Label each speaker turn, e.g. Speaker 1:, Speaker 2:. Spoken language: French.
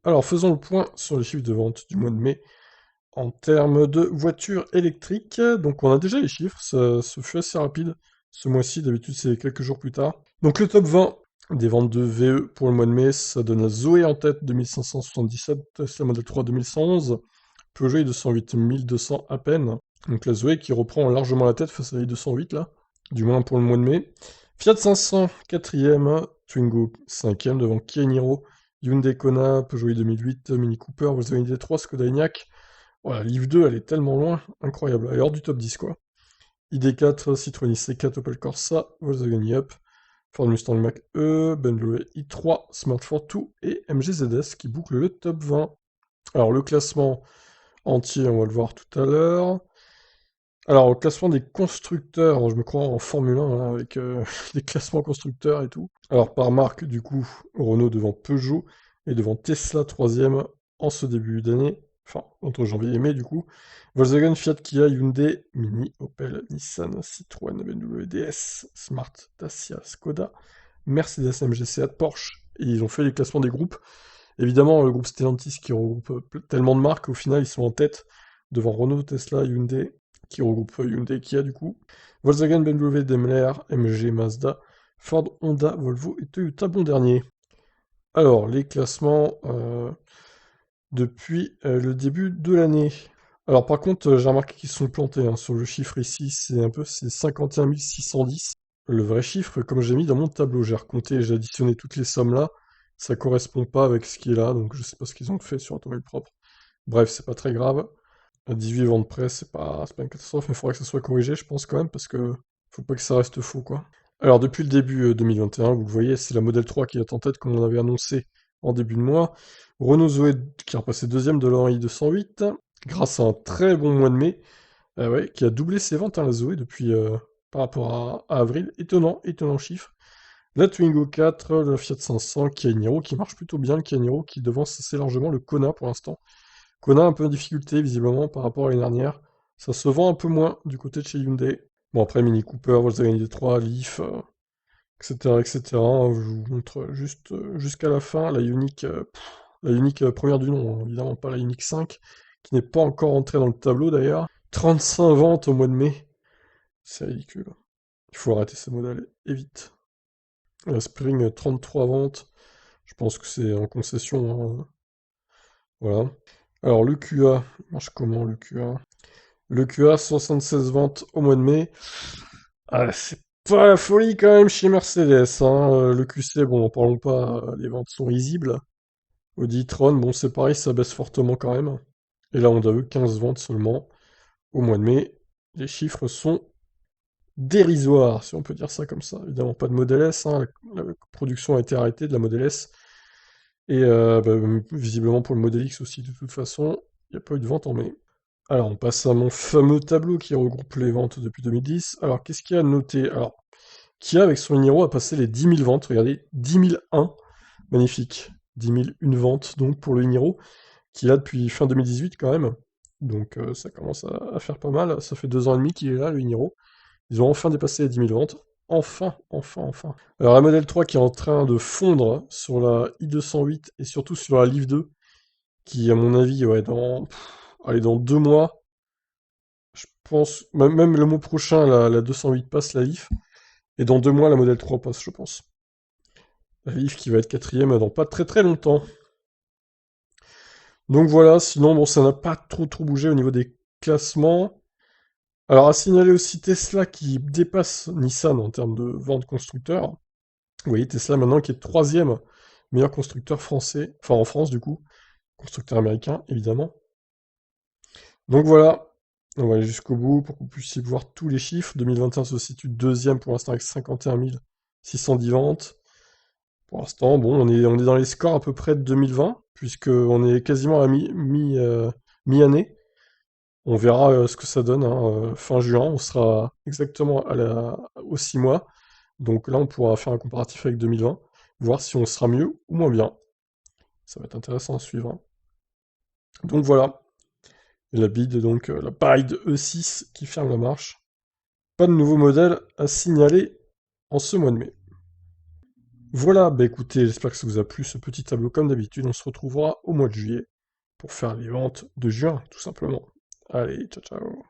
Speaker 1: Alors, faisons le point sur les chiffres de vente du mois de mai en termes de voitures électriques. Donc, on a déjà les chiffres, ça fut assez rapide ce mois-ci, d'habitude c'est quelques jours plus tard. Donc, le top 20 des ventes de VE pour le mois de mai, ça donne à Zoé en tête 2577, Tesla Model 3 2111, Peugeot 208 1200 à peine. Donc, la Zoé qui reprend largement la tête face à les 208 là, du moins pour le mois de mai. Fiat 500, 4ème, Twingo 5ème devant Kia Niro, Hyundai Kona, Peugeot 2008, Mini Cooper, Volkswagen ID3, Skoda Enyaq. Voilà, Liv 2, elle est tellement loin, incroyable, elle est hors du top 10 quoi. ID4, Citroën IC4, Opel Corsa, Volkswagen e-Up, Ford Mustang Mach-E, BMW i3, Smart Fortwo et MG ZS qui bouclent le top 20. Alors le classement entier, on va le voir tout à l'heure. Alors, au classement des constructeurs, je me crois en Formule 1, hein, avec des classements constructeurs et tout. Alors, par marque, du coup, Renault devant Peugeot et devant Tesla, troisième en ce début d'année. Enfin, entre janvier et mai, du coup. Volkswagen, Fiat, Kia, Hyundai, Mini, Opel, Nissan, Citroën, BMW, DS, Smart, Dacia, Skoda, Mercedes, MG, Seat, Porsche. Et ils ont fait les classements des groupes. Évidemment, le groupe Stellantis qui regroupe tellement de marques, au final, ils sont en tête devant Renault, Tesla, Hyundai, qui regroupe Hyundai et Kia du coup, Volkswagen, BMW, Daimler, MG, Mazda, Ford, Honda, Volvo et Toyota, bon dernier. Alors, les classements depuis le début de l'année. Alors par contre, j'ai remarqué qu'ils se sont plantés hein, sur le chiffre ici, c'est 51 610. Le vrai chiffre, comme j'ai mis dans mon tableau, j'ai recompté, j'ai additionné toutes les sommes là, ça correspond pas avec ce qui est là, donc je sais pas ce qu'ils ont fait sur Automobile Propre. Bref, c'est pas très grave. À 18 ventes près, c'est pas une catastrophe, mais il faudrait que ça soit corrigé, je pense quand même, parce que faut pas que ça reste faux, quoi. Alors, depuis le début 2021, vous le voyez, c'est la Model 3 qui est en tête, comme on avait annoncé en début de mois. Renault Zoé qui a repassé deuxième de l'Henri 208, grâce à un très bon mois de mai, ouais, qui a doublé ses ventes, hein, la Zoé, depuis, par rapport à avril. Étonnant, étonnant chiffre. La Twingo 4, la Fiat 500, Kia Niro, qui marche plutôt bien, le Kia Niro, qui devance assez largement le Kona pour l'instant. Kona a un peu en difficulté visiblement par rapport à l'année dernière. Ça se vend un peu moins du côté de chez Hyundai. Bon après Mini Cooper, Volkswagen ID3, Leaf, etc., etc. Je vous montre juste jusqu'à la fin la Unique première du nom, hein, évidemment pas la Unique 5, qui n'est pas encore entrée dans le tableau d'ailleurs. 35 ventes au mois de mai, c'est ridicule. Il faut arrêter ces modèles et vite. La Spring 33 ventes, je pense que c'est en concession, hein. Voilà. Alors le QA, marche comment le QA? Le QA, 76 ventes au mois de mai. Ah, c'est pas la folie quand même chez Mercedes, hein. Le QC, bon, n'en parlons pas, les ventes sont risibles. Audi e-tron, bon, c'est pareil, ça baisse fortement quand même. Et là, on a eu 15 ventes seulement au mois de mai. Les chiffres sont dérisoires, si on peut dire ça comme ça. Évidemment, pas de Model S, hein. La production a été arrêtée de la Model S. Et bah, visiblement pour le Model X aussi, de toute façon, il n'y a pas eu de vente en mai. Alors, on passe à mon fameux tableau qui regroupe les ventes depuis 2010. Alors, qu'est-ce qu'il y a à noter? Alors, Kia, avec son Niro, a passé les 10 000 ventes. Regardez, 10 001. Magnifique. 10 001 ventes, donc, pour le Niro, qui est là depuis fin 2018, quand même. Donc, ça commence à faire pas mal. Ça fait 2 ans et demi qu'il est là, le Niro. Ils ont enfin dépassé les 10 000 ventes. Enfin, enfin, enfin. Alors, la Model 3 qui est en train de fondre sur la i208 et surtout sur la Leaf 2, qui, à mon avis, ouais, allez, dans 2 mois, je pense, même le mois prochain, la 208 passe la Leaf, et dans 2 mois, la Model 3 passe, je pense. La Leaf qui va être quatrième dans pas très très longtemps. Donc voilà, sinon, bon, ça n'a pas trop bougé au niveau des classements. Alors, à signaler aussi Tesla qui dépasse Nissan en termes de vente constructeur. Vous voyez, Tesla maintenant qui est troisième meilleur constructeur français, enfin en France du coup, constructeur américain évidemment. Donc voilà, on va aller jusqu'au bout pour que vous puissiez voir tous les chiffres. 2021 se situe deuxième pour l'instant avec 51 610 ventes. Pour l'instant, bon, on est dans les scores à peu près de 2020, puisqu'on est quasiment à mi-année. On verra ce que ça donne, hein, fin juin, on sera exactement aux 6 mois. Donc là, on pourra faire un comparatif avec 2020, voir si on sera mieux ou moins bien. Ça va être intéressant à suivre, hein. Donc voilà, et la bide, donc la paille de E6 qui ferme la marche. Pas de nouveau modèle à signaler en ce mois de mai. Voilà, bah écoutez, j'espère que ça vous a plu ce petit tableau comme d'habitude. On se retrouvera au mois de juillet pour faire les ventes de juin, tout simplement. Allez, ciao ciao.